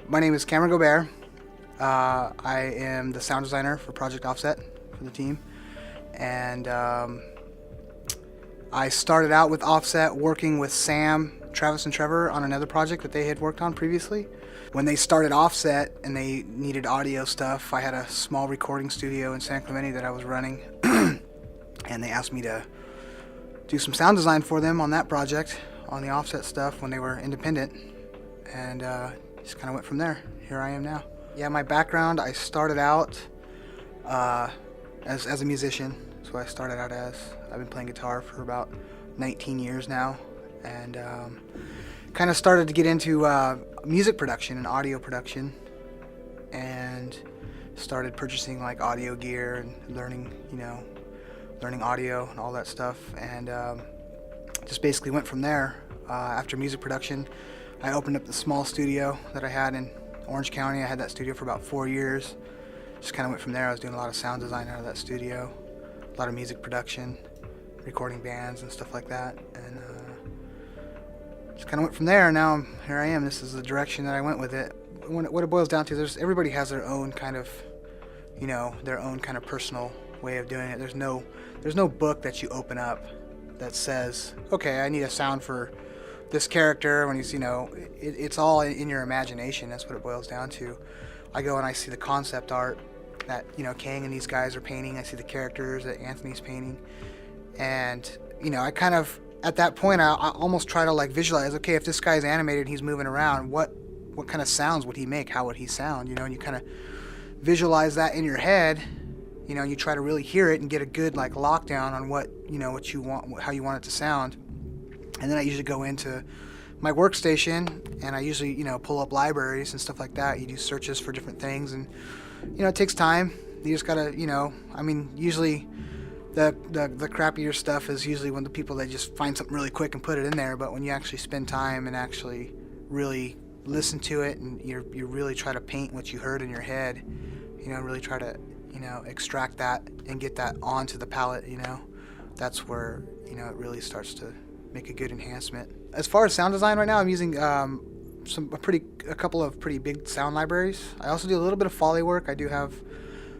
My name is Cameron Gobert. I am the sound designer for Project Offset for the team. And I started out with Offset working with Sam, Travis, and Trevor on another project that they had worked on previously. When they started Offset and they needed audio stuff, I had a small recording studio in San Clemente that I was running. And they asked me to do some sound design for them on that project, on the Offset stuff when they were independent. And just kind of went from there. Here I am now. Yeah, my background, I started out as a musician. That's what I started out as. I've been playing guitar for about 19 years now, and kind of started to get into music production and audio production, and started purchasing like audio gear and learning audio and all that stuff, and just basically went from there. After music production, I opened up the small studio that I had in Orange County. I had that studio for about 4 years. Just kind of went from there. I was doing a lot of sound design out of that studio, a lot of music production, recording bands and stuff like that, and just kind of went from there. Now here I am. This is the direction that I went with it. What it boils down to, everybody has their own kind of, their own kind of personal way of doing it. There's no book that you open up that says, okay, I need a sound for this character. When it's all in your imagination. That's what it boils down to. I go and I see the concept art that Kang and these guys are painting. I see the characters that Anthony's painting, and I kind of, at that point, I almost try to like visualize, okay, if this guy's animated and he's moving around, what kind of sounds would he make? How would he sound? And you kind of visualize that in your head, and you try to really hear it and get a good like lockdown on what you want, how you want it to sound. And then I usually go into my workstation and I usually pull up libraries and stuff like that. You do searches for different things, and it takes time. You just gotta usually the crappier stuff is usually when the people that just find something really quick and put it in there. But when you actually spend time and actually really listen to it, and you really try to paint what you heard in your head, really try to extract that and get that onto the palette, that's where it really starts to make a good enhancement. As far as sound design right now, I'm using a couple of pretty big sound libraries. I also do a little bit of Foley work. I do have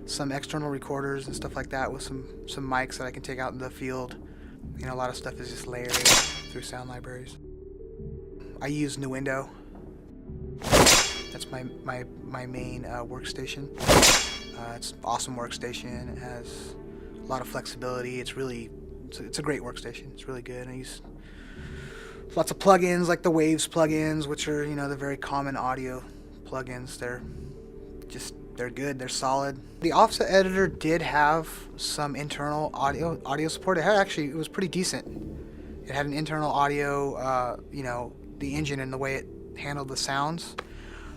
some external recorders and stuff like that with some mics that I can take out in the field. A lot of stuff is just layered through sound libraries. I use Nuendo. That's my main workstation. It's an awesome workstation. It has a lot of flexibility. It's a great workstation. It's really good. I use lots of plugins like the Waves plugins, which are the very common audio plugins. They're good. They're solid. The Offset editor did have some internal audio support. It was pretty decent. It had an internal audio, the engine and the way it handled the sounds.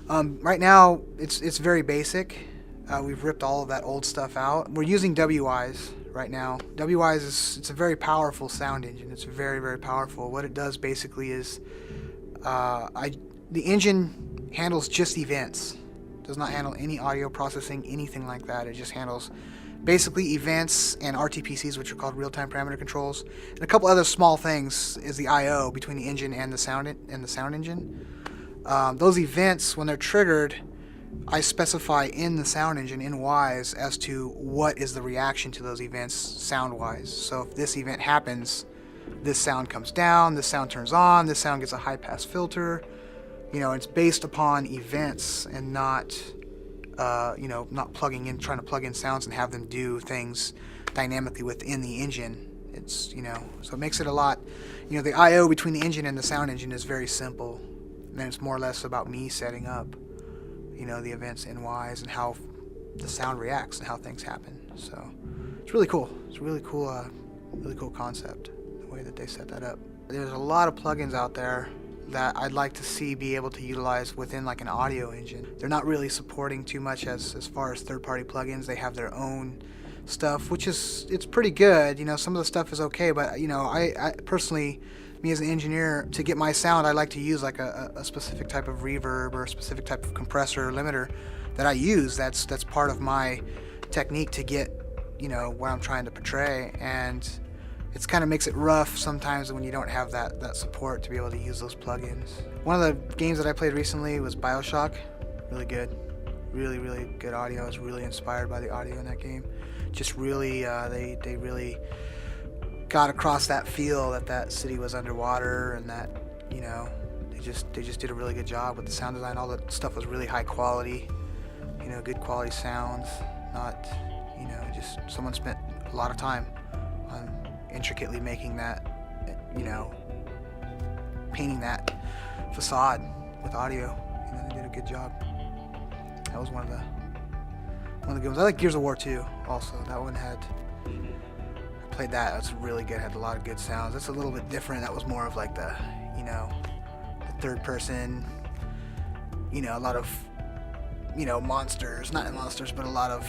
Right now, it's very basic. We've ripped all of that old stuff out. We're using WWise right now. WWise it's a very powerful sound engine. It's very, very powerful. What it does basically is the engine handles just events. It does not handle any audio processing, anything like that. It just handles basically events and RTPCs, which are called real-time parameter controls, and a couple other small things is the I/O between the engine and the sound engine. Those events, when they're triggered, I specify in the sound engine in Wise as to what is the reaction to those events sound-wise. So if this event happens, this sound comes down, this sound turns on, this sound gets a high-pass filter. It's based upon events and not not trying to plug in sounds and have them do things dynamically within the engine. It's so it makes it a lot. The I/O between the engine and the sound engine is very simple. And it's more or less about me setting up the events in Wise and how the sound reacts and how things happen. So it's really cool. It's a really cool concept, the way that they set that up. There's a lot of plugins out there that I'd like to see be able to utilize within like an audio engine. They're not really supporting too much as far as third-party plugins. They have their own stuff, which it's pretty good. Some of the stuff is okay, but I personally, me as an engineer, to get my sound, I like to use like a specific type of reverb or a specific type of compressor or limiter that I use. That's part of my technique to get what I'm trying to portray, and it kind of makes it rough sometimes when you don't have that support to be able to use those plugins. One of the games that I played recently was BioShock, really good. Really good audio. I was really inspired by the audio in that game. Just really, they really got across that feel that that city was underwater, and that, you know, they just did a really good job with the sound design. All the stuff was really high quality, you know, good quality sounds. Not, you know, just someone spent a lot of time on intricately making that, you know, painting that facade with audio. You know, they did a good job. That was one of the good ones. I like Gears of War 2 also. That one had, I played that. That's really good. Had a lot of good sounds. That's a little bit different. That was more of like the, you know, the third person, you know, a lot of, you know, monsters, not monsters, but a lot of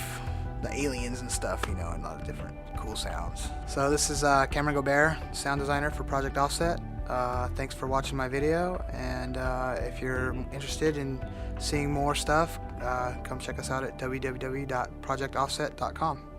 the aliens and stuff, you know, and a lot of different cool sounds. So this is Cameron Gobert, sound designer for Project Offset. Thanks for watching my video, and if you're interested in seeing more stuff, come check us out at www.projectoffset.com.